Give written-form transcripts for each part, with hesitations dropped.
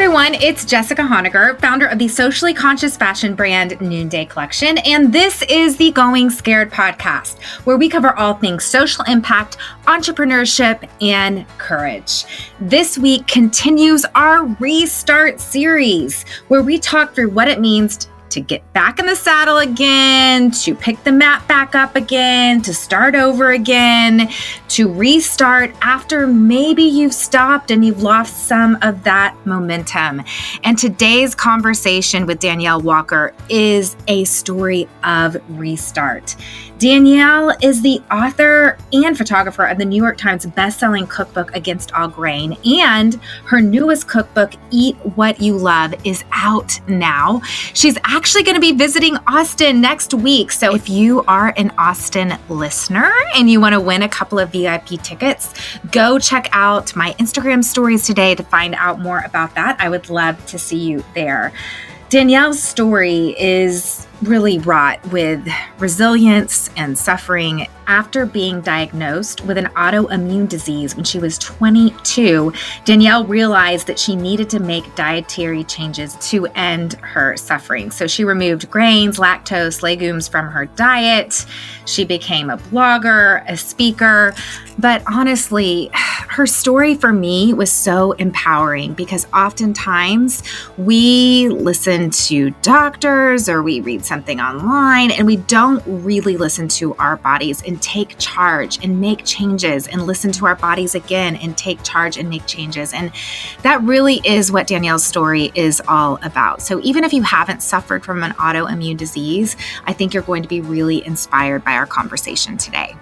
everyone, it's Jessica Honegger, founder of the socially conscious fashion brand Noonday Collection, and this is the Going Scared podcast, where we cover all things social impact, entrepreneurship, and courage. This week continues our Restart series, where we talk through what it means to get back in the saddle again, to pick the map back up again, to start over again, to restart after maybe you've stopped and you've lost some of that momentum. And today's conversation with Danielle Walker is a story of restart. Danielle is the author and photographer of the New York Times bestselling cookbook Against All Grain, and her newest cookbook, Eat What You Love, is out now. She's actually going to be visiting Austin next week. So if you are an Austin listener and you want to win a couple of VIP tickets, go check out my Instagram stories today to find out more about that. I would love to see you there. Danielle's story is really wrought with resilience and suffering. After being diagnosed with an autoimmune disease when she was 22, Danielle realized that she needed to make dietary changes to end her suffering. So she removed grains, lactose, legumes from her diet. She became a blogger, a speaker. But honestly, her story for me was so empowering because oftentimes we listen to doctors or we read something online and we don't really listen to our bodies and take charge and make changes and listen to our bodies again and take charge and make changes. And that really is what Danielle's story is all about. So even if you haven't suffered from an autoimmune disease, I think you're going to be really inspired by our conversation today.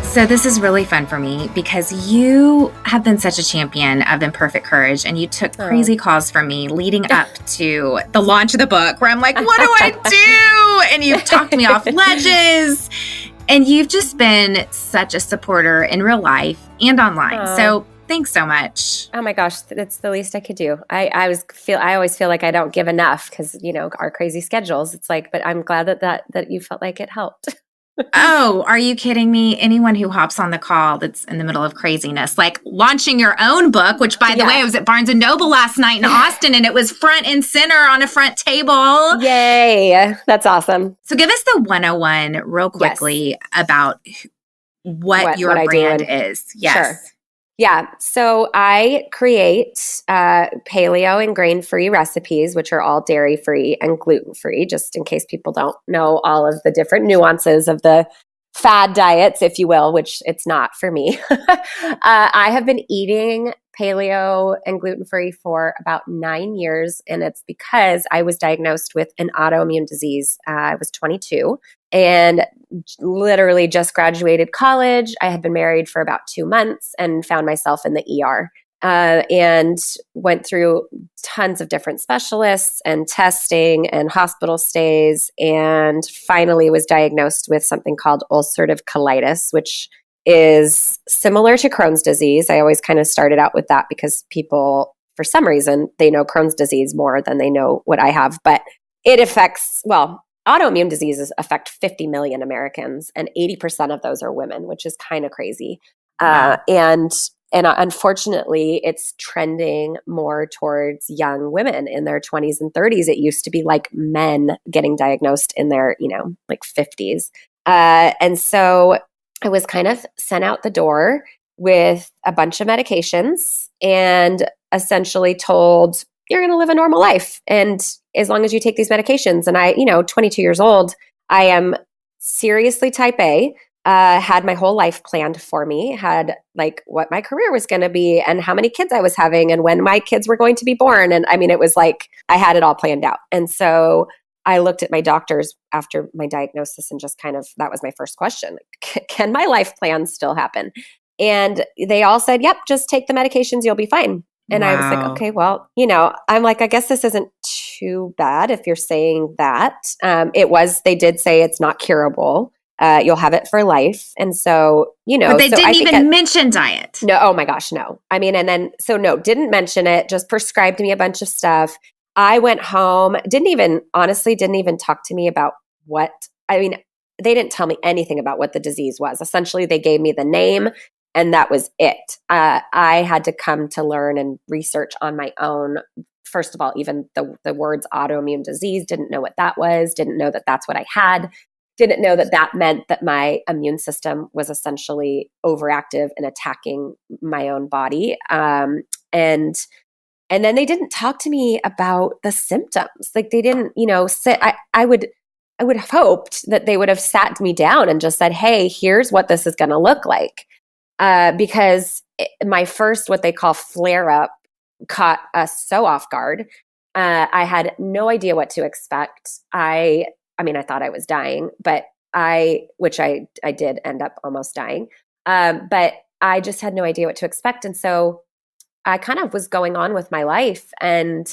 So this is really fun for me because you have been such a champion of imperfect courage, and you took crazy calls from me leading up to the launch of the book where I'm like, what do I do? And you've talked me off ledges, and you've just been such a supporter in real life and online. So thanks so much. Oh my gosh, that's the least I could do. I always feel like I don't give enough because, our crazy schedules. It's like, but I'm glad that you felt like it helped. Oh, are you kidding me? Anyone who hops on the call that's in the middle of craziness, like launching your own book, which by the way, I was at Barnes & Noble last night in Austin and it was front and center on a front table. Yay. That's awesome. So give us the 101 real quickly about what your brand is. Yes. Sure. Yeah. So I create paleo and grain-free recipes, which are all dairy-free and gluten-free, just in case people don't know all of the different nuances of the fad diets, if you will, which it's not for me. I have been eating paleo and gluten-free for about 9 years, and it's because I was diagnosed with an autoimmune disease. I was 22 and literally just graduated college. I had been married for about 2 months and found myself in the ER and went through tons of different specialists and testing and hospital stays, and finally was diagnosed with something called ulcerative colitis, which is similar to Crohn's disease. I always kind of started out with that because people, for some reason, they know Crohn's disease more than they know what I have. But it affects, autoimmune diseases affect 50 million Americans, and 80% of those are women, which is kind of crazy. Wow. And unfortunately, it's trending more towards young women in their 20s and 30s. It used to be like men getting diagnosed in their, 50s. And so I was kind of sent out the door with a bunch of medications and essentially told, you're going to live a normal life. And as long as you take these medications, and I, 22 years old, I am seriously type A, had my whole life planned for me, had like what my career was going to be and how many kids I was having and when my kids were going to be born. And I mean, it was like, I had it all planned out. And so I looked at my doctors after my diagnosis and just kind of, that was my first question. Can my life plan still happen? And they all said, yep, just take the medications, you'll be fine. And I was like, okay, well, I'm like, I guess this isn't too bad if you're saying that. They did say it's not curable. You'll have it for life. And so, But they didn't even mention diet. No. Oh my gosh, no. I mean, didn't mention it, just prescribed me a bunch of stuff. I went home, didn't even talk to me about they didn't tell me anything about what the disease was. Essentially, they gave me the name and that was it. I had to come to learn and research on my own. First of all, even the words autoimmune disease, didn't know what that was, didn't know that that's what I had, didn't know that that meant that my immune system was essentially overactive and attacking my own body. And then they didn't talk to me about the symptoms. Like they didn't, I would have hoped that they would have sat me down and just said, hey, here's what this is going to look like. Because my first, what they call flare up, caught us so off guard. I had no idea what to expect. I thought I was dying, but which I did end up almost dying. But I just had no idea what to expect. And so I kind of was going on with my life, and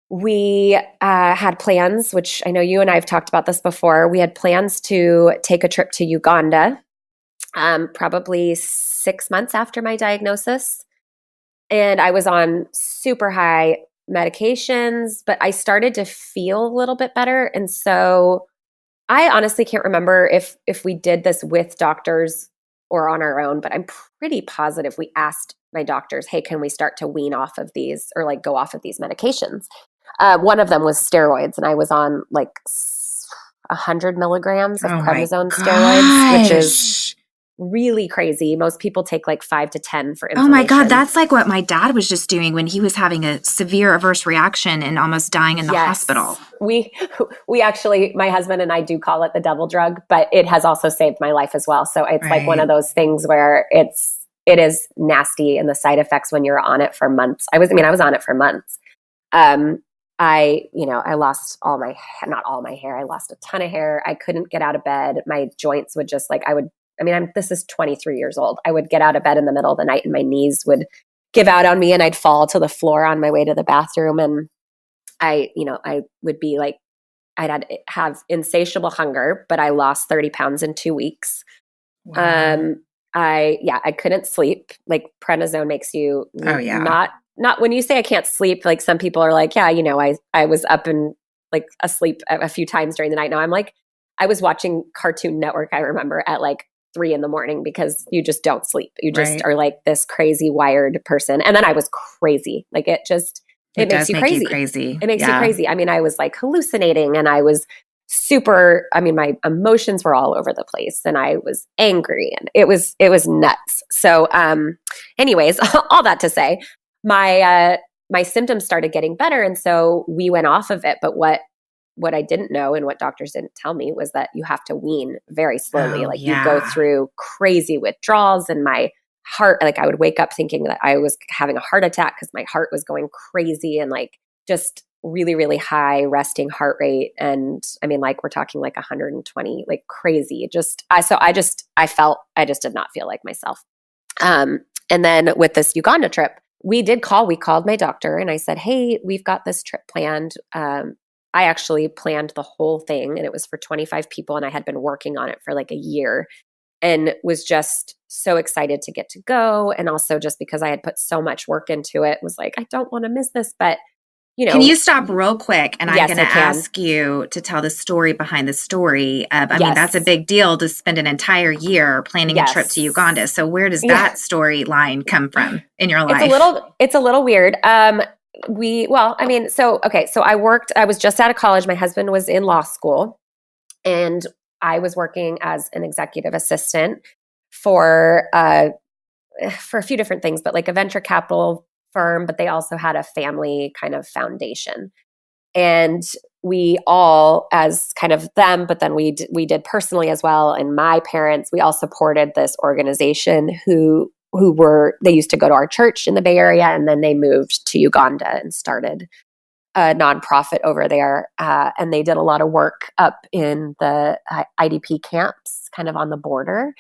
we had plans, which I know you and I have talked about this before. We had plans to take a trip to Uganda, probably 6 months after my diagnosis. And I was on super high medications, but I started to feel a little bit better. And so I honestly can't remember if we did this with doctors or on our own, but I'm pretty positive we asked my doctors, hey, can we start to wean off of these or like go off of these medications? One of them was steroids, and I was on like 100 milligrams of prednisone steroids, which is really crazy. Most people take like 5 to 10 for inflammation. Oh my God, that's like what my dad was just doing when he was having a severe adverse reaction and almost dying in the hospital. We actually, my husband and I do call it the devil drug, but it has also saved my life as well. So it's like one of those things where it is nasty, and the side effects when you're on it for months. I was on it for months. I lost not all my hair. I lost a ton of hair. I couldn't get out of bed. My joints would just this is 23 years old. I would get out of bed in the middle of the night and my knees would give out on me and I'd fall to the floor on my way to the bathroom. And I would be like, I'd have insatiable hunger, but I lost 30 pounds in 2 weeks. Wow. I couldn't sleep. Like prednisone makes you not when you say I can't sleep, like some people are like, I was up and like asleep a few times during the night. Now I'm like, I was watching Cartoon Network, I remember, at like 3 a.m. because you just don't sleep. You just are like this crazy wired person. And then I was crazy. Like it makes you crazy. It makes you crazy. I mean, I was like hallucinating, and I was my emotions were all over the place, and I was angry, and it was nuts. So, anyways, all that to say, my symptoms started getting better. And so we went off of it. But what I didn't know and what doctors didn't tell me was that you have to wean very slowly. You go through crazy withdrawals, and my heart, like I would wake up thinking that I was having a heart attack because my heart was going crazy, and like just really, really high resting heart rate. And I mean, like we're talking like 120, like crazy. I just did not feel like myself. And then with this Uganda trip, we called my doctor, and I said, hey, we've got this trip planned. I actually planned the whole thing, and it was for 25 people, and I had been working on it for like a year and was just so excited to get to go. And also just because I had put so much work into it, was like, I don't want to miss this, but Can you stop real quick? And I'm going to ask you to tell the story behind the story. I mean, that's a big deal to spend an entire year planning a trip to Uganda. So where does that storyline come from in your life? It's a little weird. So I was just out of college. My husband was in law school, and I was working as an executive assistant for a few different things, but like a venture capital firm, but they also had a family kind of foundation. And we all, as kind of them, but then we did personally as well. And my parents, we all supported this organization they used to go to our church in the Bay Area, and then they moved to Uganda and started a nonprofit over there. And they did a lot of work up in the IDP camps, kind of on the border.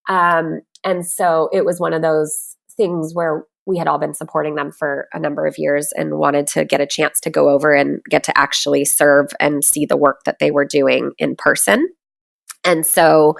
And so it was one of those things where we had all been supporting them for a number of years and wanted to get a chance to go over and get to actually serve and see the work that they were doing in person. And so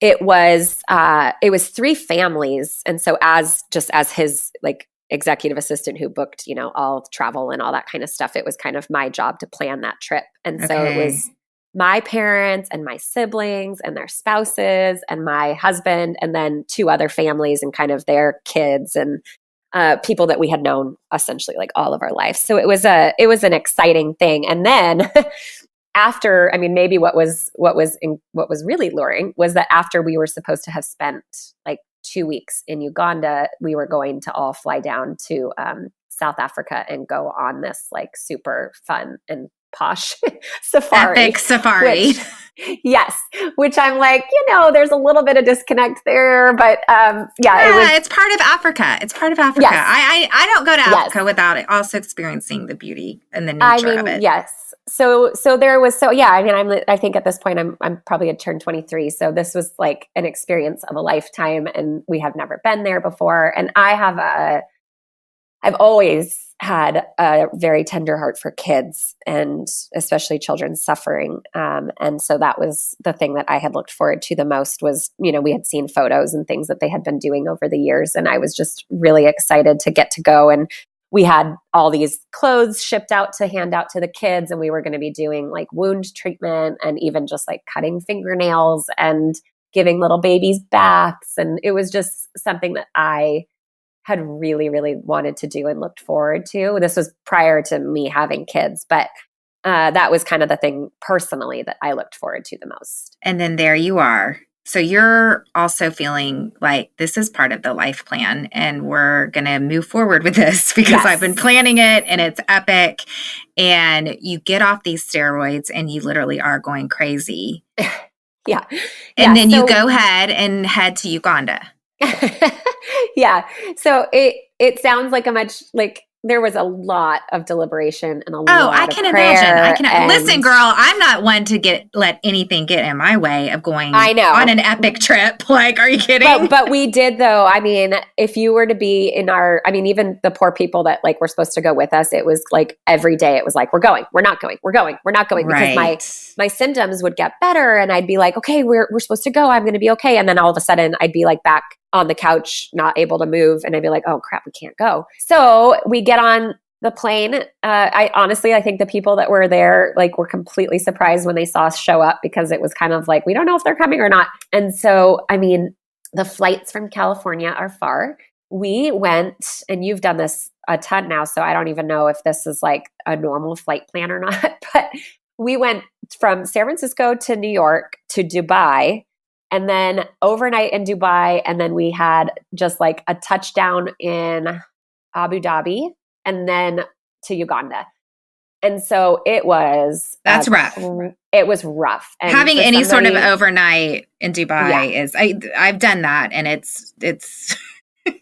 it was 3 families. And so as his like executive assistant who booked, all travel and all that kind of stuff, it was kind of my job to plan that trip. And so it was my parents and my siblings and their spouses and my husband, and then 2 other families and kind of their kids and people that we had known essentially like all of our life. So it was an exciting thing. And then after, I mean, maybe what was really luring was that after we were supposed to have spent like 2 weeks in Uganda, we were going to all fly down to South Africa and go on this like super fun and posh safari. Epic safari. Which I'm like, there's a little bit of disconnect there, but it's part of Africa. It's part of Africa. Yes. I don't go to Africa without it also experiencing the beauty and the nature of it. Yes. So there was, I think at this point I'm probably had turned 23. So this was like an experience of a lifetime, and we have never been there before. And I've always had a very tender heart for kids, and especially children suffering. And so that was the thing that I had looked forward to the most was, we had seen photos and things that they had been doing over the years. And I was just really excited to get to go. And we had all these clothes shipped out to hand out to the kids. And we were going to be doing like wound treatment and even just like cutting fingernails and giving little babies baths. And it was just something that I had really, really wanted to do and looked forward to. This was prior to me having kids, but that was kind of the thing personally that I looked forward to the most. And then there you are. So you're also feeling like this is part of the life plan and we're going to move forward with this because I've been planning it and it's epic. And you get off these steroids and you literally are going crazy. Yeah. And then you go ahead and head to Uganda. Yeah. So it sounds like there was a lot of deliberation and a lot of I can prayer. Imagine. Listen, girl, I'm not one to let anything get in my way of going on an epic trip. Like, are you kidding? But we did though. I mean, if you were to be even the poor people that like were supposed to go with us, it was like every day it was like, we're not going. Because my symptoms would get better and I'd be like, okay, we're supposed to go. I'm going to be okay. And then all of a sudden I'd be like back on the couch, not able to move. And I'd be like, oh crap, we can't go. So we get on the plane. I think the people that were there, like, were completely surprised when they saw us show up because it was kind of like, we don't know if they're coming or not. And so, I mean, the flights from California are far. We went, and you've done this a ton now, so I don't even know if this is like a normal flight plan or not, but we went from San Francisco to New York to Dubai, and then overnight in Dubai. And then we had just like a touchdown in Abu Dhabi and then to Uganda. And so it was... That's rough. It was rough. And having any sort of overnight in Dubai is... I've done that, and it's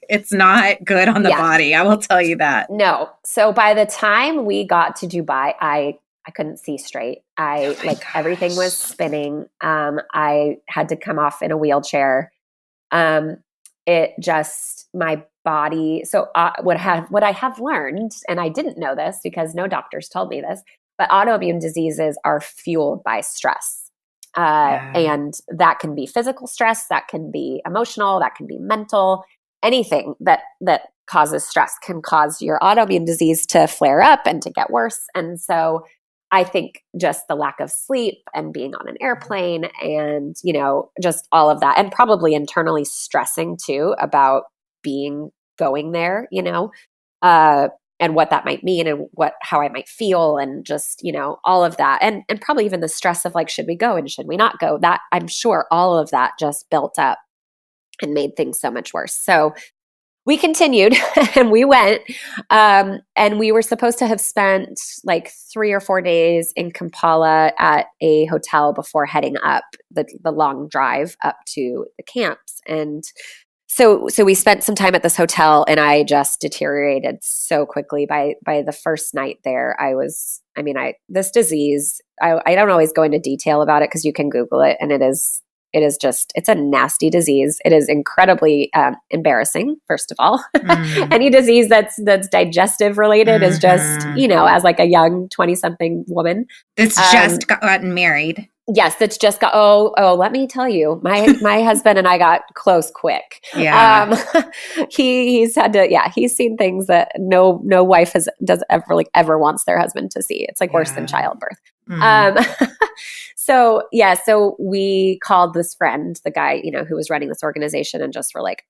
it's not good on the body. I will tell you that. No. So by the time we got to Dubai, I couldn't see straight. Everything was spinning. I had to come off in a wheelchair. My body. So what I have learned, and I didn't know this because no doctors told me this, but autoimmune diseases are fueled by stress. And that can be physical stress, that can be emotional, that can be mental. Anything that causes stress can cause your autoimmune disease to flare up and to get worse. And so I think just the lack of sleep and being on an airplane and, just all of that, and probably internally stressing too about going there, and what that might mean and how I might feel and just, all of that. And probably even the stress of like, should we go and should we not go? That I'm sure all of that just built up and made things so much worse. So we continued and we went, and we were supposed to have spent like 3 or 4 days in Kampala at a hotel before heading up the long drive up to the camps. And so we spent some time at this hotel, and I just deteriorated so quickly by the first night there. This disease, I don't always go into detail about it because you can Google it, and it's a nasty disease. It is incredibly embarrassing, first of all. Any disease that's digestive related is just, as like a young 20-something woman. That's just gotten married. Yes, that's just got, let me tell you, my husband and I got close quick. Yeah. He's had to, he's seen things that no wife ever wants their husband to see. It's like worse than childbirth. So we called this friend, the guy, who was running this organization, and just were like,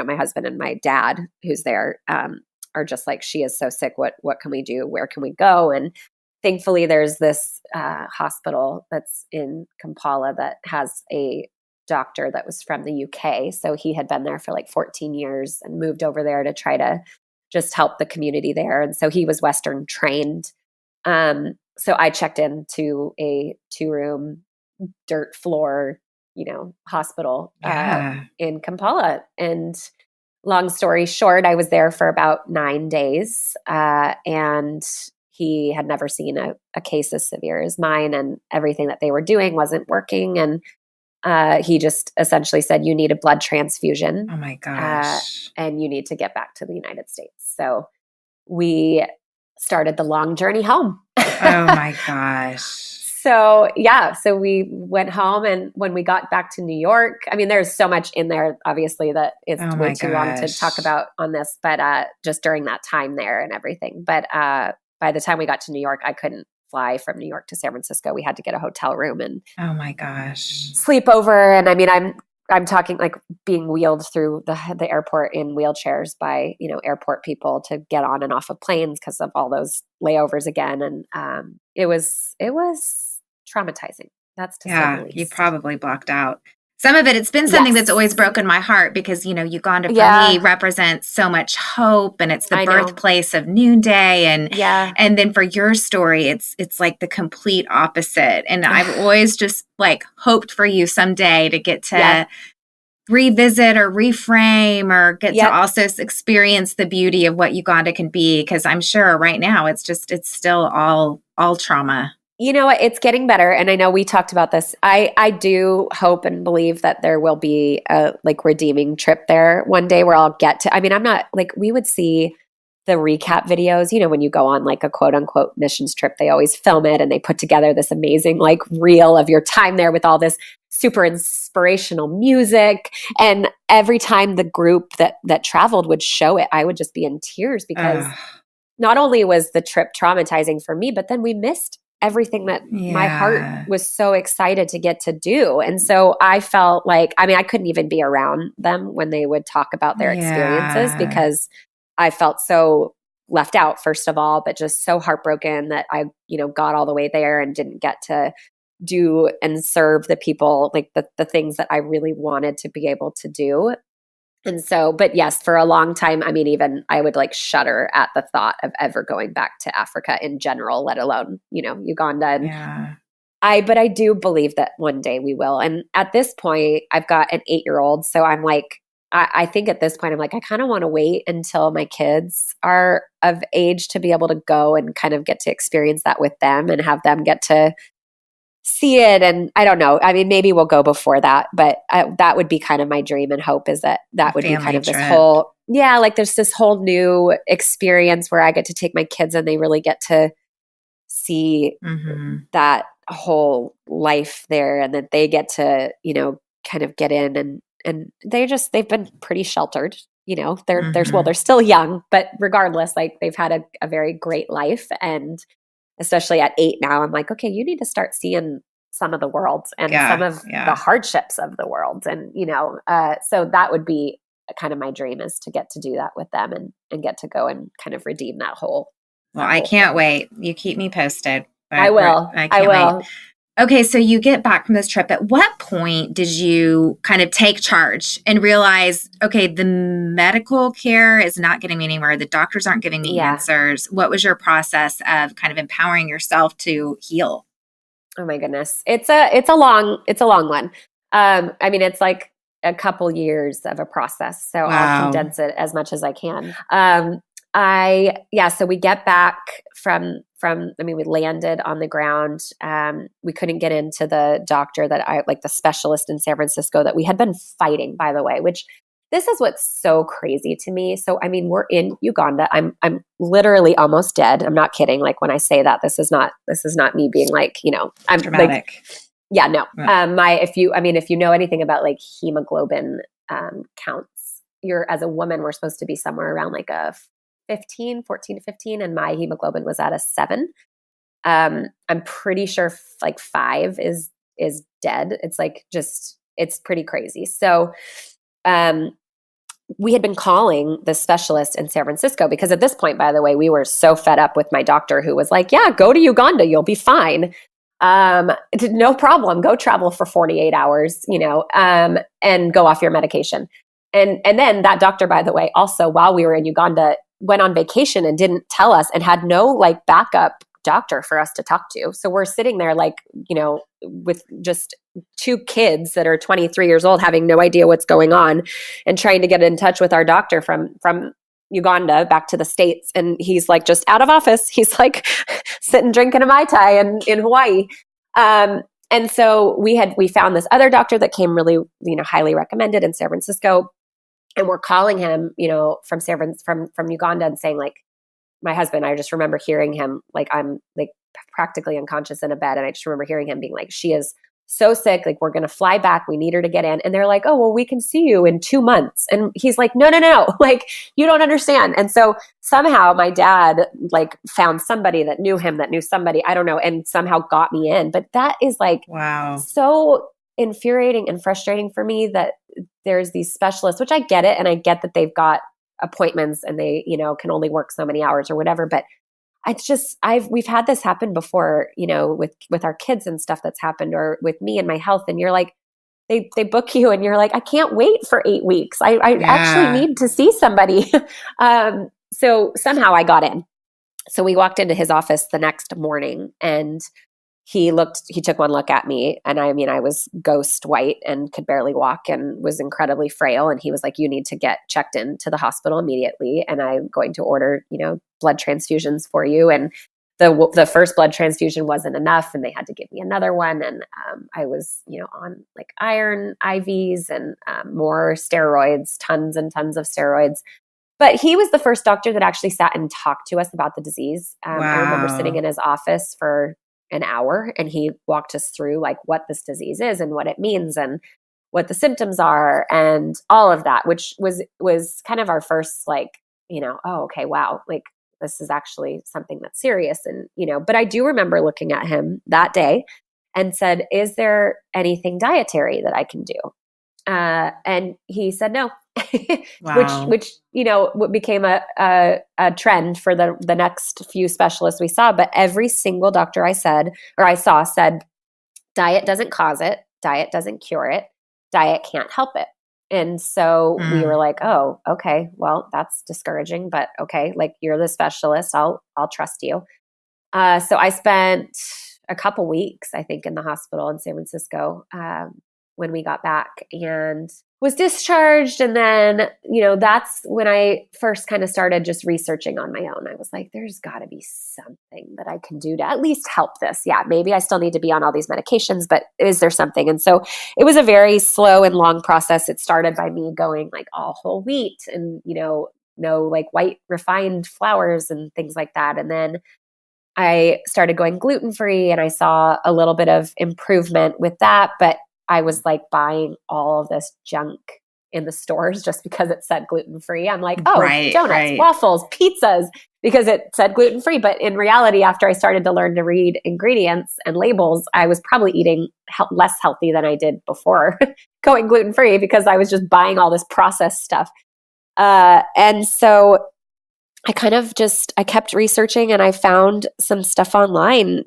my husband and my dad, who's there, are just like, she is so sick. What can we do? Where can we go? And thankfully there's this hospital that's in Kampala that has a doctor that was from the UK. So he had been there for like 14 years and moved over there to try to just help the community there. And so he was Western trained. So I checked into a 2-room dirt floor, hospital in Kampala. And long story short, I was there for about 9 days, and he had never seen a case as severe as mine, and everything that they were doing wasn't working. And he just essentially said, you need a blood transfusion. Oh my gosh. And you need to get back to the United States. So we started the long journey home. Oh my gosh. So we went home, and when we got back to New York, I mean, there's so much in there, obviously, that is way too long to talk about on this, but just during that time there and everything. But by the time we got to New York, I couldn't fly from New York to San Francisco. We had to get a hotel room and oh my gosh, sleep over. And I mean, I'm talking like being wheeled through the airport in wheelchairs by, airport people to get on and off of planes because of all those layovers again. And it was traumatizing. That's to say the least. You probably blocked out some of it. It's been something that's always broken my heart because, Uganda for me represents so much hope, and it's the birthplace of Noonday. And then for your story, it's like the complete opposite. And I've always just like hoped for you someday to get to revisit or reframe or get to also experience the beauty of what Uganda can be. Because I'm sure right now it's still all trauma. You know what? It's getting better. And I know we talked about this. I do hope and believe that there will be a like redeeming trip there one day where I'll get to, I mean, I'm not like, we would see the recap videos, when you go on like a quote unquote missions trip, they always film it and they put together this amazing like reel of your time there with all this super inspirational music. And every time the group that traveled would show it, I would just be in tears because not only was the trip traumatizing for me, but then we missed everything that my heart was so excited to get to do. And so I felt like, I mean, I couldn't even be around them when they would talk about their experiences because I felt so left out, first of all, but just so heartbroken that I, got all the way there and didn't get to do and serve the people, like the things that I really wanted to be able to do. And so, but yes, for a long time, I mean, even I would like shudder at the thought of ever going back to Africa in general, let alone, Uganda. And but I do believe that one day we will. And at this point, I've got an 8-year-old. So I'm like, I think at this point, I'm like, I kind of want to wait until my kids are of age to be able to go and kind of get to experience that with them and have them get to see it. And I don't know. I mean, maybe we'll go before that, but that would be kind of my dream and hope, is that would be kind of this whole, like there's this whole new experience where I get to take my kids and they really get to see that whole life there, and that they get to, kind of get in and they've been pretty sheltered, they're still young, but regardless, like they've had a very great life. And especially at 8 now, I'm like, okay, you need to start seeing some of the world and some of the hardships of the world. And, so that would be kind of my dream, is to get to do that with them and get to go and kind of redeem that whole. Well, I can't wait. You keep me posted. I will. I will. Wait. Okay, so you get back from this trip. At what point did you kind of take charge and realize, okay, the medical care is not getting me anywhere. The doctors aren't giving me answers. What was your process of kind of empowering yourself to heal? Oh my goodness. It's a long one. I mean, it's like a couple years of a process. So I'll condense it as much as I can. So we get back from, we landed on the ground. We couldn't get into the doctor the specialist in San Francisco that we had been fighting, by the way, which this is what's so crazy to me. So, I mean, we're in Uganda. I'm literally almost dead. I'm not kidding. Like when I say that, this is not me being like, I'm dramatic. No. Right. If you know anything about like hemoglobin counts, as a woman, we're supposed to be somewhere around like a 14 to 15, and my hemoglobin was at a 7. I'm pretty sure like 5 is dead. It's like it's pretty crazy. So we had been calling the specialist in San Francisco because at this point, by the way, we were so fed up with my doctor who was like, yeah, go to Uganda. You'll be fine. No problem. Go travel for 48 hours, and go off your medication. And then that doctor, by the way, also while we were in Uganda, went on vacation and didn't tell us and had no like backup doctor for us to talk to. So we're sitting there like, with just 2 kids that are 23 years old, having no idea what's going on and trying to get in touch with our doctor from Uganda back to the States. And he's like just out of office. He's like sitting drinking a Mai Tai in Hawaii. And so we found this other doctor that came really, highly recommended in San Francisco. And we're calling him, from Uganda and saying like, my husband, I just remember hearing him, like I'm like practically unconscious in a bed. And I just remember hearing him being like, she is so sick. Like we're going to fly back. We need her to get in. And they're like, oh, well, we can see you in 2 months. And he's like, no, like you don't understand. And so somehow my dad like found somebody that knew him, that knew somebody, I don't know, and somehow got me in. But that is like, wow, so infuriating and frustrating for me that there's these specialists, which I get it. And I get that they've got appointments and they, can only work so many hours or whatever. But we've had this happen before, with our kids and stuff that's happened, or with me and my health. And you're like, they book you and you're like, I can't wait for 8 weeks. I actually need to see somebody. So somehow I got in. So we walked into his office the next morning and he took one look at me, and I was ghost white and could barely walk and was incredibly frail. And he was like, you need to get checked into the hospital immediately. And I'm going to order, blood transfusions for you. And the first blood transfusion wasn't enough, and they had to give me another one. And I was, on like iron IVs and more steroids, tons and tons of steroids. But he was the first doctor that actually sat and talked to us about the disease. Wow. I remember sitting in his office for an hour, and he walked us through like what this disease is and what it means and what the symptoms are and all of that, which was kind of our first like, oh, okay, wow, like this is actually something that's serious. And, but I do remember looking at him that day and said, is there anything dietary that I can do? And he said no. Wow. which became a trend for the next few specialists we saw. But every single doctor I saw said, diet doesn't cause it, diet doesn't cure it, diet can't help it. And so we were like, oh, okay, well, that's discouraging, but okay, like you're the specialist, I'll trust you. So I spent a couple weeks, I think, in the hospital in San Francisco when we got back, and was discharged. And then, that's when I first kind of started just researching on my own. I was like, there's got to be something that I can do to at least help this. Yeah, maybe I still need to be on all these medications, but is there something? And so it was a very slow and long process. It started by me going like all whole wheat and, no like white refined flours and things like that. And then I started going gluten-free, and I saw a little bit of improvement with that, but I was like buying all of this junk in the stores just because it said gluten-free. I'm like, oh, donuts, waffles, pizzas, because it said gluten-free. But in reality, after I started to learn to read ingredients and labels, I was probably eating less healthy than I did before going gluten-free, because I was just buying all this processed stuff. And so I kept researching, and I found some stuff online,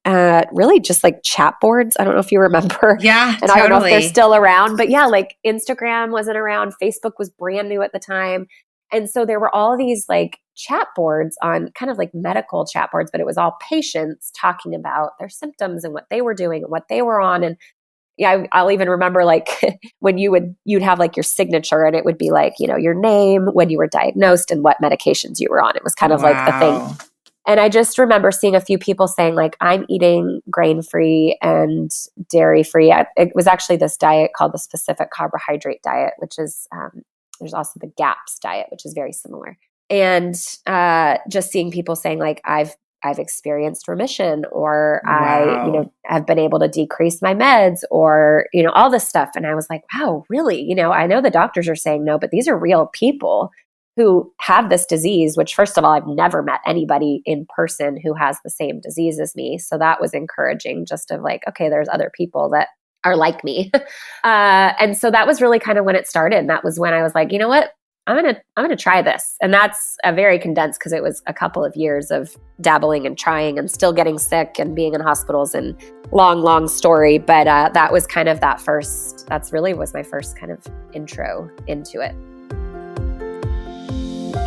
really just like chat boards. I don't know if you remember. Yeah, and totally. I don't know if they're still around, but yeah, like Instagram wasn't around. Facebook was brand new at the time. And so there were all these like chat boards on kind of like medical chat boards, but it was all patients talking about their symptoms and what they were doing and what they were on. And yeah, I'll even remember like when you'd have like your signature, and it would be like, your name, when you were diagnosed, and what medications you were on. It was kind of like a thing. And I just remember seeing a few people saying like, I'm eating grain-free and dairy-free. It was actually this diet called the specific carbohydrate diet, which is, there's also the GAPS diet, which is very similar. And just seeing people saying like, I've experienced remission, or wow. I, have been able to decrease my meds, or, all this stuff. And I was like, wow, really? I know the doctors are saying no, but these are real people who have this disease, which first of all, I've never met anybody in person who has the same disease as me. So that was encouraging, just of like, okay, there's other people that are like me. And so that was really kind of when it started. And that was when I was like, you know what? I'm going to try this. And that's a very condensed, because it was a couple of years of dabbling and trying and still getting sick and being in hospitals, and long story. But that was kind of that's really was my first kind of intro into it.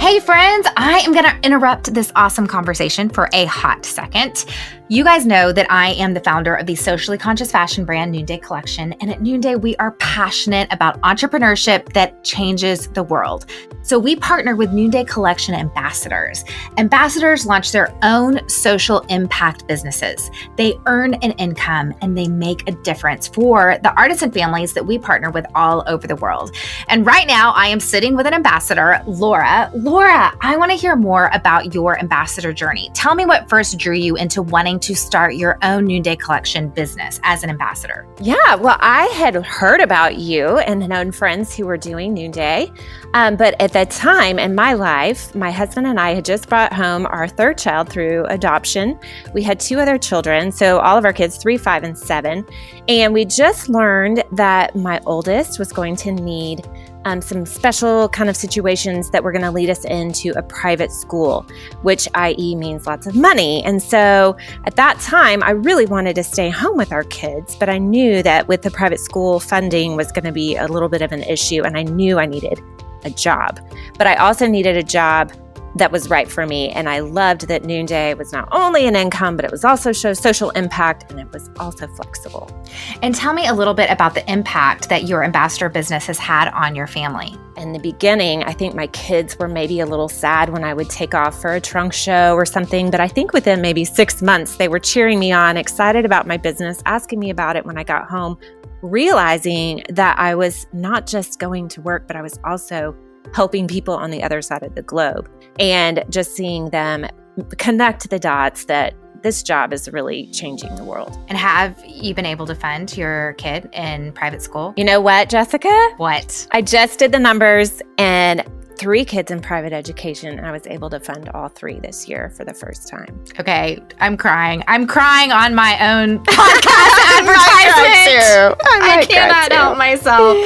Hey friends, I am going to interrupt this awesome conversation for a hot second. You guys know that I am the founder of the socially conscious fashion brand Noonday Collection. And at Noonday, we are passionate about entrepreneurship that changes the world. So we partner with Noonday Collection ambassadors. Ambassadors launch their own social impact businesses. They earn an income and they make a difference for the artisan families that we partner with all over the world. And right now I am sitting with an ambassador, Laura. Laura, I want to hear more about your ambassador journey. Tell me what first drew you into wanting to start your own Noonday Collection business as an ambassador. Yeah, well, I had heard about you and known friends who were doing Noonday. But at that time in my life, my husband and I had just brought home our third child through adoption. We had 2 other children, so all of our kids, 3, 5, and 7. And we just learned that my oldest was going to need some special kind of situations that were going to lead us into a private school, which i.e. means lots of money. And so at that time, I really wanted to stay home with our kids, but I knew that with the private school funding was going to be a little bit of an issue, and I knew I needed a job. But I also needed a job that was right for me. And I loved that Noonday was not only an income, but it was also social impact, and it was also flexible. And tell me a little bit about the impact that your ambassador business has had on your family. In the beginning, I think my kids were maybe a little sad when I would take off for a trunk show or something, but I think within maybe 6 months, they were cheering me on, excited about my business, asking me about it when I got home, realizing that I was not just going to work, but I was also helping people on the other side of the globe, and just seeing them connect the dots that this job is really changing the world. And have you been able to fund your kid in private school? You know what, Jessica? What? I just did the numbers, and 3 kids in private education, and I was able to fund all 3 this year for the first time. Okay, I'm crying. I'm crying on my own podcast advertisement. I cannot help myself.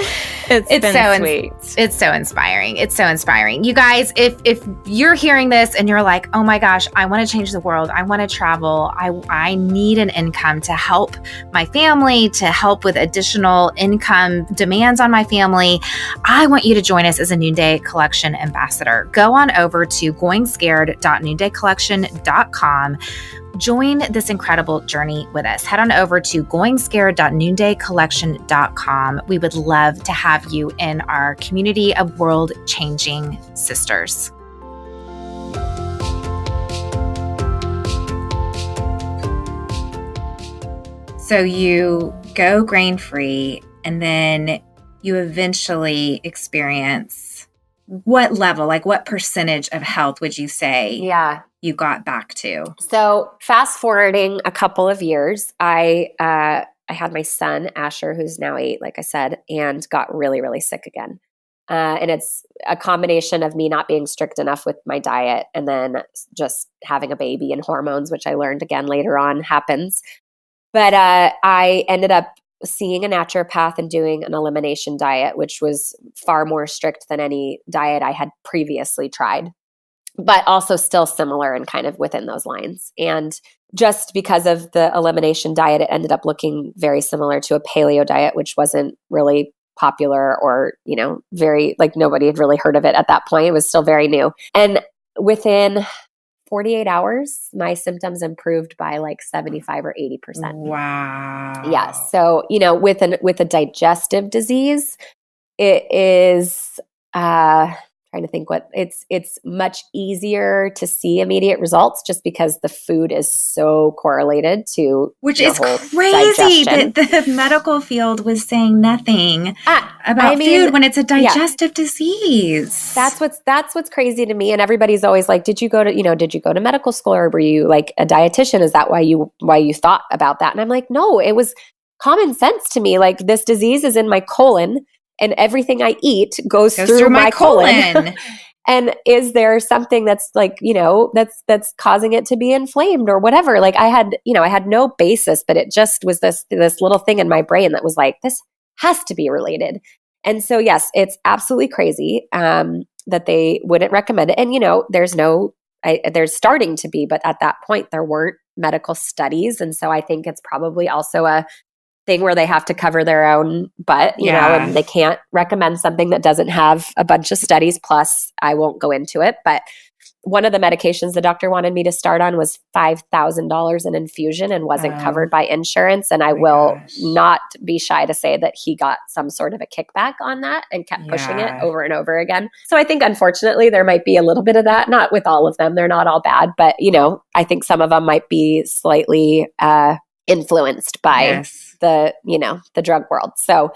It's been so sweet. It's so inspiring. It's so inspiring. You guys, if you're hearing this and you're like, oh my gosh, I want to change the world. I want to travel. I need an income to help my family, to help with additional income demands on my family. I want you to join us as a Noonday Collection ambassador. Go on over to goingscared.noondaycollection.com. Join this incredible journey with us. Head on over to goingscared.noondaycollection.com. We would love to have you in our community of world-changing sisters. So you go grain-free, and then you eventually experience what level, like what percentage of health would you say you got back to? So fast forwarding a couple of years, I had my son, Asher, who's now 8, like I said, and got really, really sick again. And it's a combination of me not being strict enough with my diet, and then just having a baby and hormones, which I learned again later on happens. But I ended up seeing a naturopath and doing an elimination diet, which was far more strict than any diet I had previously tried, but also still similar and kind of within those lines. And just because of the elimination diet, it ended up looking very similar to a paleo diet, which wasn't really popular or, very, like, nobody had really heard of it at that point. It was still very new. And within 48 hours, my symptoms improved by like 75 or 80%. Wow. Yeah. So, with a digestive disease, it is, trying to think it's much easier to see immediate results just because the food is so correlated to which is crazy that the medical field was saying nothing about food when it's a digestive disease. That's what's crazy to me. And everybody's always like, did you go to medical school, or were you like a dietitian? Is that why you thought about that? And I'm like, no, it was common sense to me. Like, this disease is in my colon, and everything I eat goes through my colon. And is there something that's like, that's causing it to be inflamed or whatever? Like I had no basis, but it just was this little thing in my brain that was like, this has to be related. And so, yes, it's absolutely crazy that they wouldn't recommend it. And, there's starting to be, but at that point there weren't medical studies. And so I think it's probably also a thing where they have to cover their own butt, and they can't recommend something that doesn't have a bunch of studies. Plus, I won't go into it, but one of the medications the doctor wanted me to start on was $5,000 an infusion and wasn't covered by insurance. And I will not be shy to say that he got some sort of a kickback on that and kept pushing it over and over again. So I think, unfortunately, there might be a little bit of that, not with all of them. They're not all bad, but, I think some of them might be slightly influenced by the drug world. So,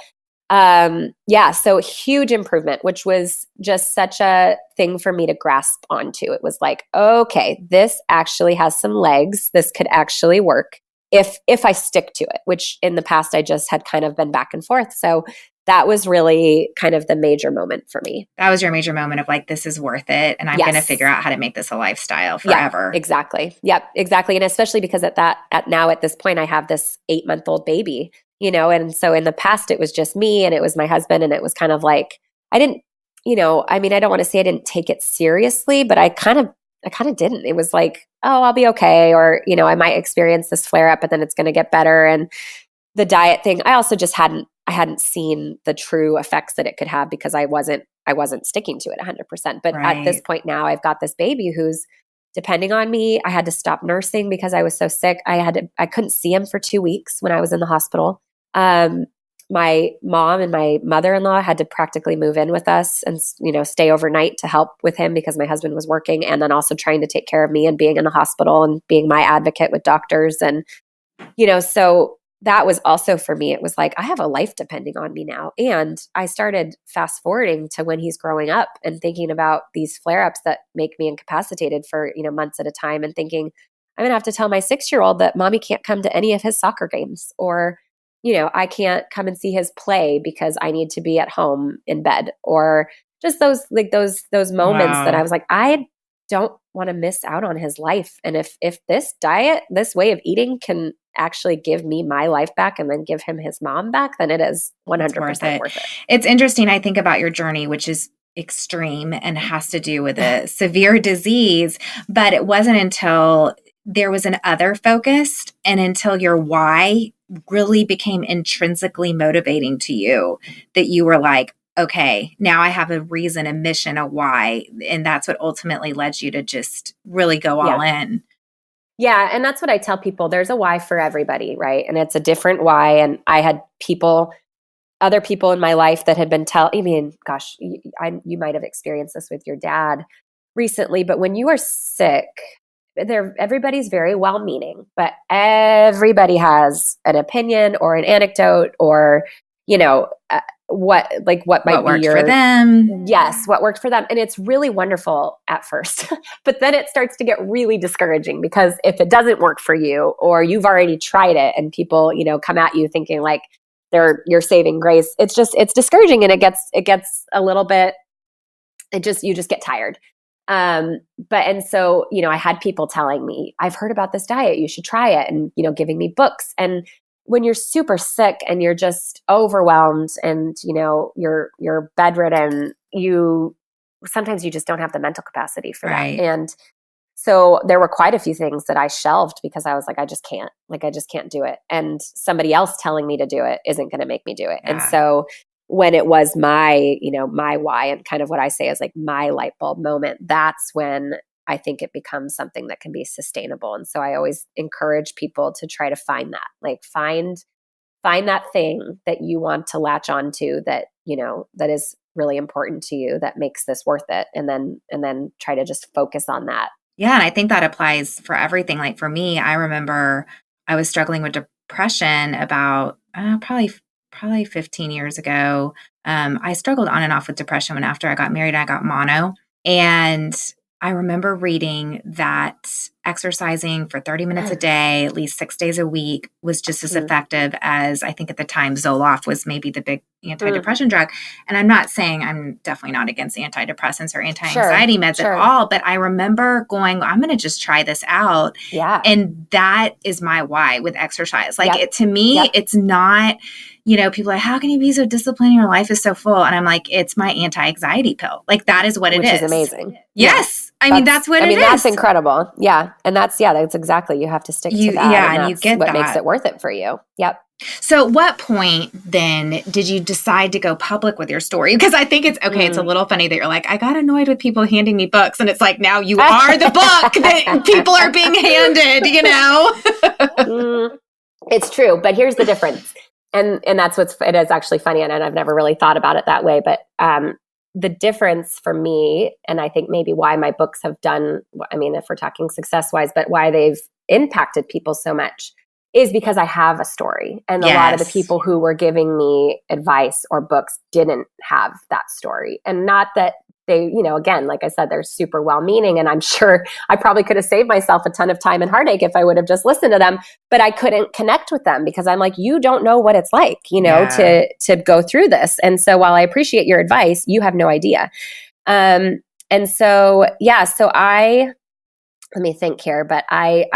so huge improvement, which was just such a thing for me to grasp onto. It was like, okay, this actually has some legs. This could actually work if I stick to it, which in the past I just had kind of been back and forth. So that was really kind of the major moment for me. That was your major moment of like, this is worth it. And I'm going to figure out how to make this a lifestyle forever. Yeah, exactly. Yep, exactly. And especially because at this point, I have this 8-month-old baby, and so in the past it was just me and it was my husband. And it was kind of like, I didn't, I don't want to say I didn't take it seriously, but I kind of didn't. It was like, oh, I'll be okay. Or, I might experience this flare up, but then it's going to get better. And the diet thing, I also just hadn't seen the true effects that it could have because I wasn't sticking to it 100%. But at this point now, I've got this baby who's depending on me. I had to stop nursing because I was so sick. I couldn't see him for 2 weeks when I was in the hospital. My mom and my mother-in-law had to practically move in with us and, stay overnight to help with him because my husband was working and then also trying to take care of me and being in the hospital and being my advocate with doctors. And, so that was also for me, it was like, I have a life depending on me now. And I started fast forwarding to when he's growing up and thinking about these flare-ups that make me incapacitated for, months at a time and thinking, I'm going to have to tell my 6-year-old that mommy can't come to any of his soccer games or, I can't come and see his play because I need to be at home in bed or just those moments that I was like, I don't want to miss out on his life. And if this diet, this way of eating can actually give me my life back and then give him his mom back, then it is 100% worth it. It's interesting. I think about your journey, which is extreme and has to do with a severe disease, but it wasn't until there was an other focused and until your why really became intrinsically motivating to you that you were like, okay, now I have a reason, a mission, a why. And that's what ultimately led you to just really go all in. Yeah. And that's what I tell people. There's a why for everybody, right? And it's a different why. And I had other people in my life that had been you might have experienced this with your dad recently, but when you are sick, everybody's very well-meaning, but everybody has an opinion or an anecdote or, what might be for them. Yes, what worked for them. And it's really wonderful at first, but then it starts to get really discouraging because if it doesn't work for you or you've already tried it and people, come at you thinking like they're your saving grace, it's discouraging and it gets a little bit, you just get tired. And so, I had people telling me, I've heard about this diet, you should try it. And, giving me books. And when you're super sick and you're just overwhelmed and, you're bedridden, sometimes you just don't have the mental capacity for that. And so there were quite a few things that I shelved because I was like, I just can't do it. And somebody else telling me to do it isn't going to make me do it. Yeah. And so when it was my why and kind of what I say is like my light bulb moment, that's when I think it becomes something that can be sustainable. And so I always encourage people to try to find that, like find that thing that you want to latch onto that, that is really important to you, that makes this worth it. And then try to just focus on that. Yeah. And I think that applies for everything. Like for me, I remember I was struggling with depression about probably 15 years ago. I struggled on and off with depression when after I got married, I got mono. And I remember reading that exercising for 30 minutes a day, at least 6 days a week, was just as effective as, I think at the time, Zoloft was maybe the big antidepressant drug. And I'm not saying, I'm definitely not against antidepressants or anti-anxiety meds at all, but I remember going, I'm going to just try this out. Yeah. And that is my why with exercise. Like to me, it's not, people are like, how can you be so disciplined? Your life is so full. And I'm like, it's my anti-anxiety pill. Like that is what it is. Which is amazing. Yes. I mean, that's what it is. That's incredible. Yeah. And that's exactly. You have to stick to that. Yeah. And you get what makes it worth it for you. Yep. So what point then did you decide to go public with your story? Because I think it's okay. It's a little funny that you're like, I got annoyed with people handing me books. And it's like, now you are the book that people are being handed, It's true. But here's the difference. And that's it is actually funny. And I've never really thought about it that way. But the difference for me, and I think maybe why my books have done, I mean, if we're talking success-wise, but why they've impacted people so much is because I have a story. And a lot of the people who were giving me advice or books didn't have that story. And not that they, again, like I said, they're super well-meaning. And I'm sure I probably could have saved myself a ton of time and heartache if I would have just listened to them. But I couldn't connect with them because I'm like, you don't know what it's like, to go through this. And so while I appreciate your advice, you have no idea. And so, let me think here, but I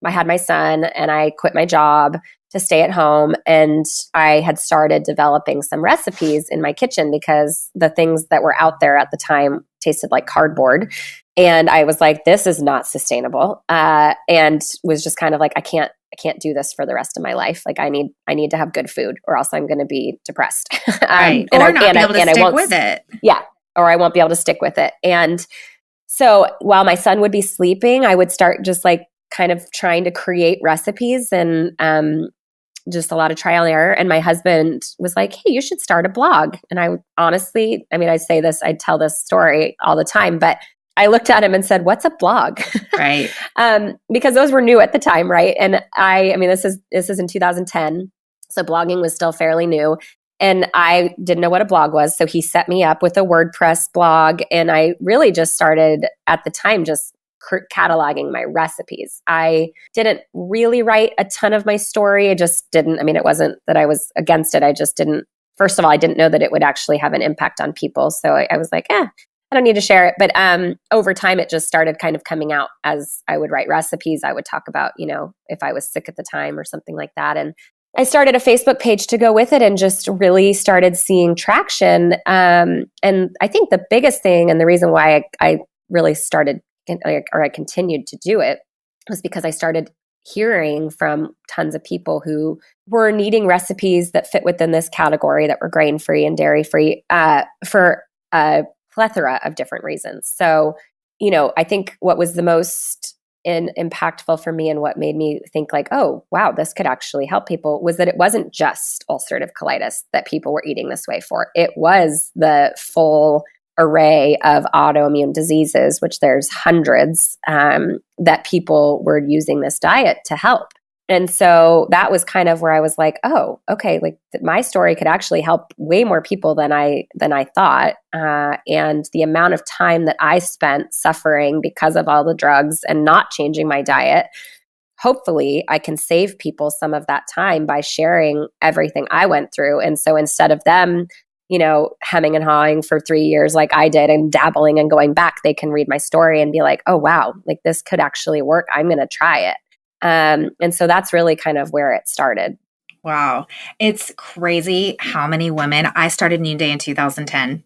had my son and I quit my job to stay at home. And I had started developing some recipes in my kitchen because the things that were out there at the time tasted like cardboard. And I was like, this is not sustainable. And was just kind of like, I can't do this for the rest of my life. Like I need to have good food or else I'm going to be depressed. Right. Or not be able to stick with it. Yeah. Or I won't be able to stick with it. And so while my son would be sleeping, I would start just like kind of trying to create recipes and just a lot of trial and error. And my husband was like, hey, you should start a blog. And I honestly, I tell this story all the time, but I looked at him and said, what's a blog? Right. Because those were new at the time. Right. And this is in 2010. So blogging was still fairly new. And I didn't know what a blog was. So he set me up with a WordPress blog. And I really just started at the time, just cataloging my recipes. I didn't really write a ton of my story. I just didn't. It wasn't that I was against it. I just didn't. First of all, I didn't know that it would actually have an impact on people. So I was like, I don't need to share it. But over time, it just started kind of coming out as I would write recipes. I would talk about, if I was sick at the time or something like that. And I started a Facebook page to go with it and just really started seeing traction. And I think the biggest thing and the reason why I really started or I continued to do it was because I started hearing from tons of people who were needing recipes that fit within this category that were grain-free and dairy-free for a plethora of different reasons. So, I think what was the most impactful for me and what made me think like, oh, wow, this could actually help people was that it wasn't just ulcerative colitis that people were eating this way for. It was the full array of autoimmune diseases, which there's hundreds, that people were using this diet to help. And so that was kind of where I was like, oh, okay, like my story could actually help way more people than I thought. And the amount of time that I spent suffering because of all the drugs and not changing my diet, hopefully I can save people some of that time by sharing everything I went through. And so instead of them hemming and hawing for 3 years like I did and dabbling and going back, they can read my story and be like, oh, wow, like this could actually work. I'm going to try it. And so that's really kind of where it started. Wow. It's crazy how many women. I started Noonday in 2010.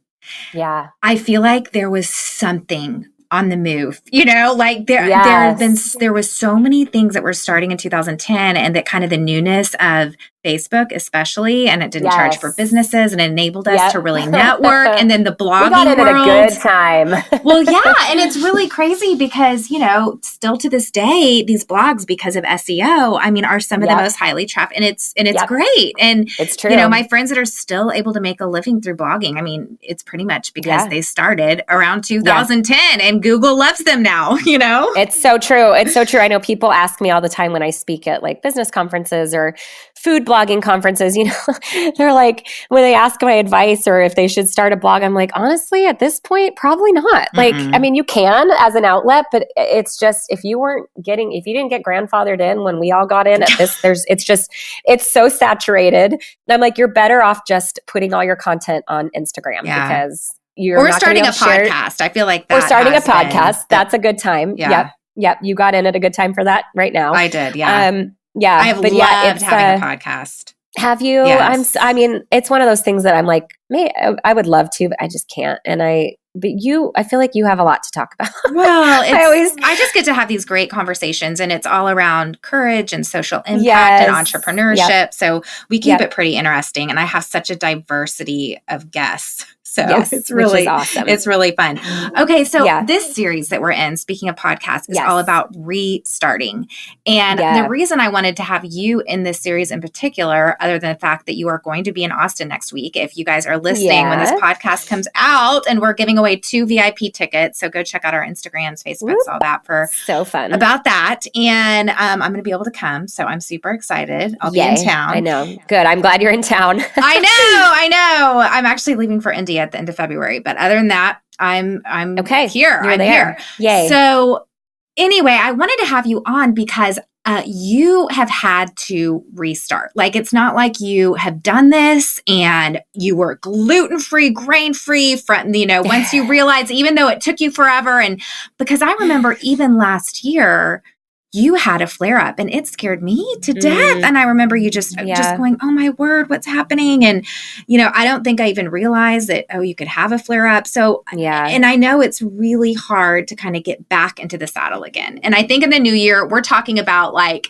Yeah. I feel like there was something on the move, like there was so many things that were starting in 2010 and that kind of the newness of Facebook, especially, and it didn't charge for businesses and it enabled us to really network. And then the blogging we got in world. At a good time. Well, yeah. And it's really crazy because, still to this day, these blogs, because of SEO, are some of the most highly trafficked and it's great. And it's true. My friends that are still able to make a living through blogging, it's pretty much because they started around 2010 and Google loves them now, It's so true. It's so true. I know people ask me all the time when I speak at like business conferences or food blogging conferences, they're like, when they ask my advice or if they should start a blog, I'm like, honestly, at this point, probably not. Like, I mean, you can as an outlet, but it's just, if you didn't get grandfathered in when we all got in at this, it's so saturated. And I'm like, you're better off just putting all your content on Instagram because you're not starting a podcast. I feel like that. Or starting a podcast. That's a good time. Yeah. Yep. You got in at a good time for that right now. I did. Yeah. Yeah. I have loved having a podcast. Have you? Yes. I mean, it's one of those things that I'm like, I would love to, but I just can't. But I feel like you have a lot to talk about. Well, I just get to have these great conversations, and it's all around courage and social impact and entrepreneurship. Yep. So we keep it pretty interesting, and I have such a diversity of guests. So it's really awesome. It's really fun. Okay. So this series that we're in, speaking of podcasts, is all about restarting. And the reason I wanted to have you in this series in particular, other than the fact that you are going to be in Austin next week, if you guys are listening when this podcast comes out, and we're giving away 2 VIP tickets. So go check out our Instagrams, Facebooks, all that for so fun about that. And I'm going to be able to come. So I'm super excited. I'll be in town. I know. Good. I'm glad you're in town. I know. I'm actually leaving for India at the end of February, but other than that, I'm okay. Here. You're I'm there. Here. Yay. So anyway, I wanted to have you on because you have had to restart. Like, it's not like you have done this and you were gluten-free, grain-free once you realize, even though it took you forever. And because I remember even last year, you had a flare up and it scared me to death. And I remember you just going, oh my word, what's happening? And, I don't think I even realized that, you could have a flare up. So, and I know it's really hard to kind of get back into the saddle again. And I think in the new year, we're talking about like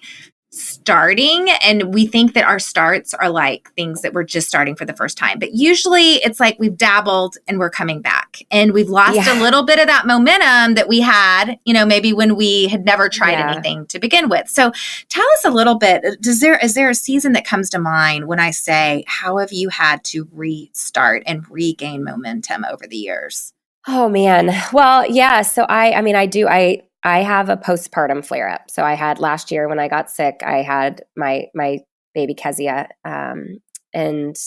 starting, and we think that our starts are like things that we're just starting for the first time. But usually it's like we've dabbled and we're coming back, and we've lost a little bit of that momentum that we had, maybe when we had never tried anything to begin with. So tell us a little bit, is there a season that comes to mind when I say, how have you had to restart and regain momentum over the years? Oh man. Well, yeah. So I have a postpartum flare up. So I had last year when I got sick, I had my baby Kezia, and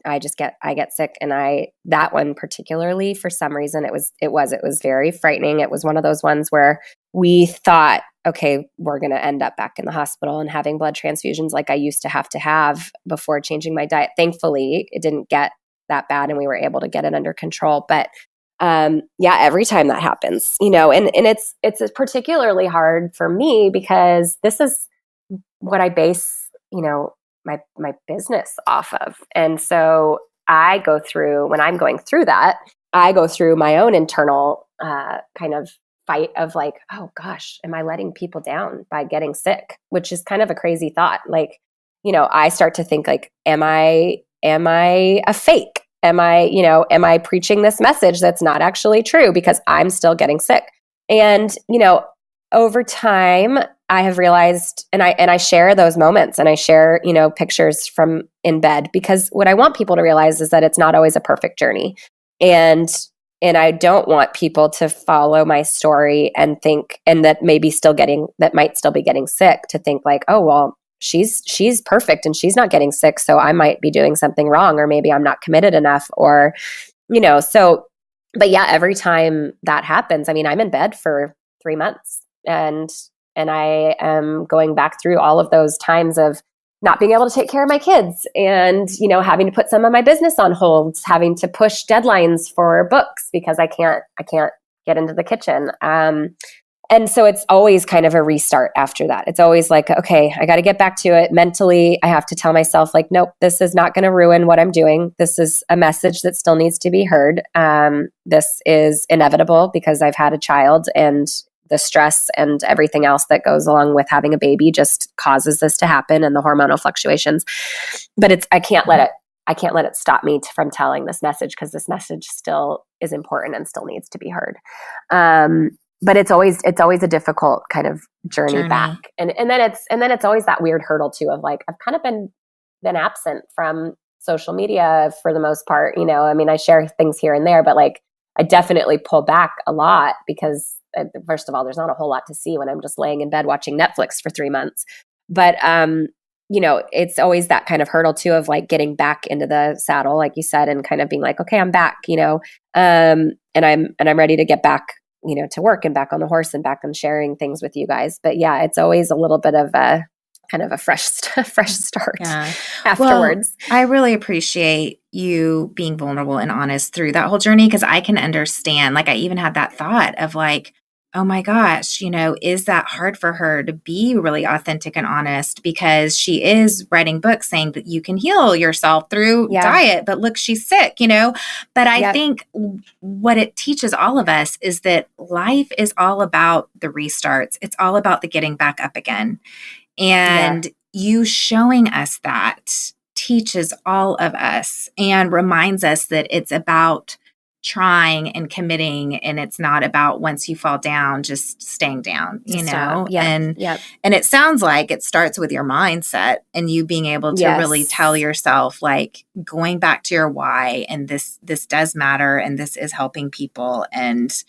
I get sick, and that one particularly, for some reason, it was very frightening. It was one of those ones where we thought, okay, we're going to end up back in the hospital and having blood transfusions like I used to have before changing my diet. Thankfully, it didn't get that bad, and we were able to get it under control. But every time that happens, and it's particularly hard for me because this is what I base, my business off of. And so when I'm going through that, I go through my own internal kind of fight of like, oh gosh, am I letting people down by getting sick? Which is kind of a crazy thought. Like, I start to think like, am I a fake? Am I preaching this message that's not actually true because I'm still getting sick? And, over time I have realized, and I share those moments, and I share, pictures from in bed, because what I want people to realize is that it's not always a perfect journey. And I don't want people to follow my story and think, and that might still be getting sick, to think like, oh, well, she's perfect and she's not getting sick, so I might be doing something wrong, or maybe I'm not committed enough, or, so, but yeah, every time that happens, I'm in bed for 3 months, and I am going back through all of those times of not being able to take care of my kids, and, having to put some of my business on hold, having to push deadlines for books because I can't get into the kitchen. And so it's always kind of a restart after that. It's always like, okay, I got to get back to it. Mentally, I have to tell myself like, nope, this is not going to ruin what I'm doing. This is a message that still needs to be heard. This is inevitable because I've had a child, and the stress and everything else that goes along with having a baby just causes this to happen, and the hormonal fluctuations. But I can't let it stop me from telling this message, because this message still is important and still needs to be heard. But it's always a difficult kind of journey back. And then it's always that weird hurdle too of like, I've kind of been absent from social media for the most part. I share things here and there, but like I definitely pull back a lot because first of all, there's not a whole lot to see when I'm just laying in bed watching Netflix for 3 months. But it's always that kind of hurdle too of like getting back into the saddle, like you said, and kind of being like, okay, I'm back, and I'm ready to get back, to work and back on the horse and back on sharing things with you guys. But yeah, it's always a little bit of a kind of a fresh start afterwards. Well, I really appreciate you being vulnerable and honest through that whole journey, because I can understand, like I even had that thought of like, oh my gosh, is that hard for her to be really authentic and honest, because she is writing books saying that you can heal yourself through diet, but look, she's sick, But I think what it teaches all of us is that life is all about the restarts. It's all about the getting back up again. And you showing us that teaches all of us and reminds us that it's about trying and committing, and it's not about once you fall down just staying down, and it sounds like it starts with your mindset and you being able to really tell yourself like going back to your why, and this does matter, and this is helping people, and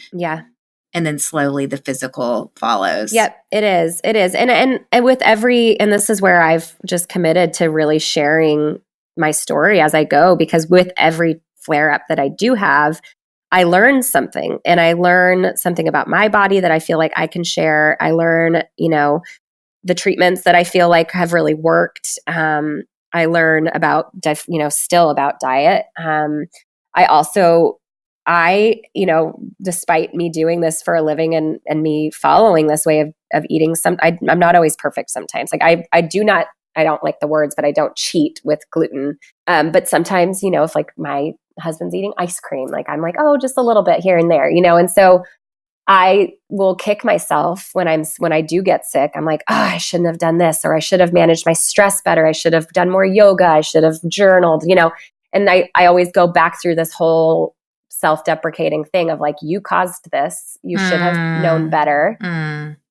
then slowly the physical follows. Yep, it is. And with and this is where I've just committed to really sharing my story as I go, because with every flare up that I do have, I learn something, and I learn something about my body that I feel like I can share. I learn, the treatments that I feel like have really worked. I learn about, still about diet. Despite me doing this for a living and me following this way of eating, I'm not always perfect sometimes. Like I don't like the words, but I don't cheat with gluten. But sometimes, if like my husband's eating ice cream, like I'm like, oh, just a little bit here and there, and so I will kick myself when I do get sick. I'm like, oh, I shouldn't have done this, or I should have managed my stress better. I should have done more yoga. I should have journaled, and I always go back through this whole self-deprecating thing of like, you caused this, you should have known better.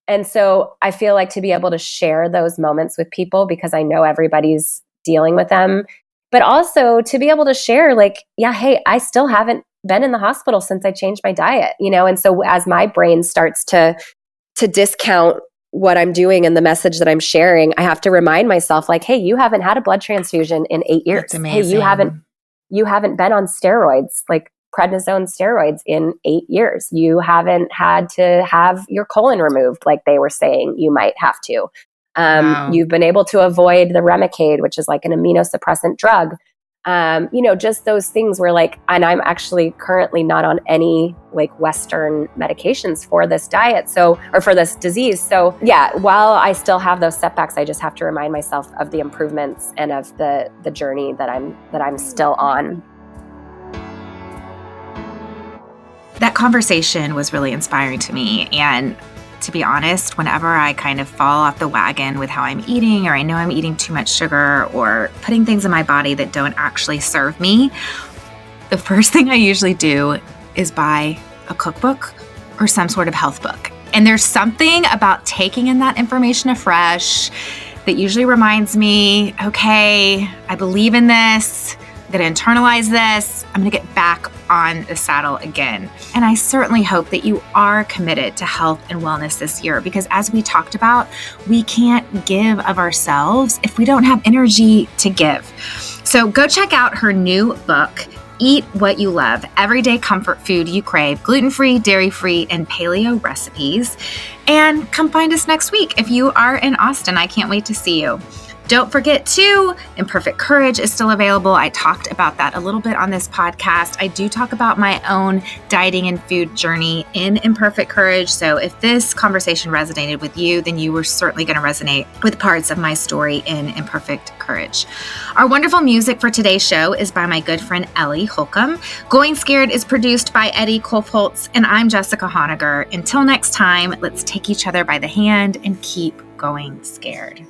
And so I feel like to be able to share those moments with people, because I know everybody's dealing with them, but also to be able to share like, hey, I still haven't been in the hospital since I changed my diet, and so as my brain starts to discount what I'm doing and the message that I'm sharing, I have to remind myself like, hey, you haven't had a blood transfusion in 8 years. That's amazing. Hey, you haven't been on steroids, like prednisone steroids, in 8 years. You haven't had to have your colon removed like they were saying you might have to. Wow. You've been able to avoid the Remicade, which is like an immunosuppressant drug. Just those things where like, and I'm actually currently not on any like Western medications for this diet. Or for this disease. So yeah, while I still have those setbacks, I just have to remind myself of the improvements and of the journey that I'm still on. That conversation was really inspiring to me. And to be honest, whenever I kind of fall off the wagon with how I'm eating, or I know I'm eating too much sugar or putting things in my body that don't actually serve me, the first thing I usually do is buy a cookbook or some sort of health book. And there's something about taking in that information afresh that usually reminds me, okay, I believe in this. I'm going to internalize this. I'm going to get back on the saddle again. And I certainly hope that you are committed to health and wellness this year, because as we talked about, we can't give of ourselves if we don't have energy to give. So go check out her new book, Eat What You Love, Everyday Comfort Food You Crave, gluten-free, dairy-free, and paleo recipes. And come find us next week if you are in Austin. I can't wait to see you. Don't forget too, Imperfect Courage is still available. I talked about that a little bit on this podcast. I do talk about my own dieting and food journey in Imperfect Courage. So if this conversation resonated with you, then you were certainly going to resonate with parts of my story in Imperfect Courage. Our wonderful music for today's show is by my good friend Ellie Holcomb. Going Scared is produced by Eddie Kolfholtz, and I'm Jessica Honegger. Until next time, let's take each other by the hand and keep going scared.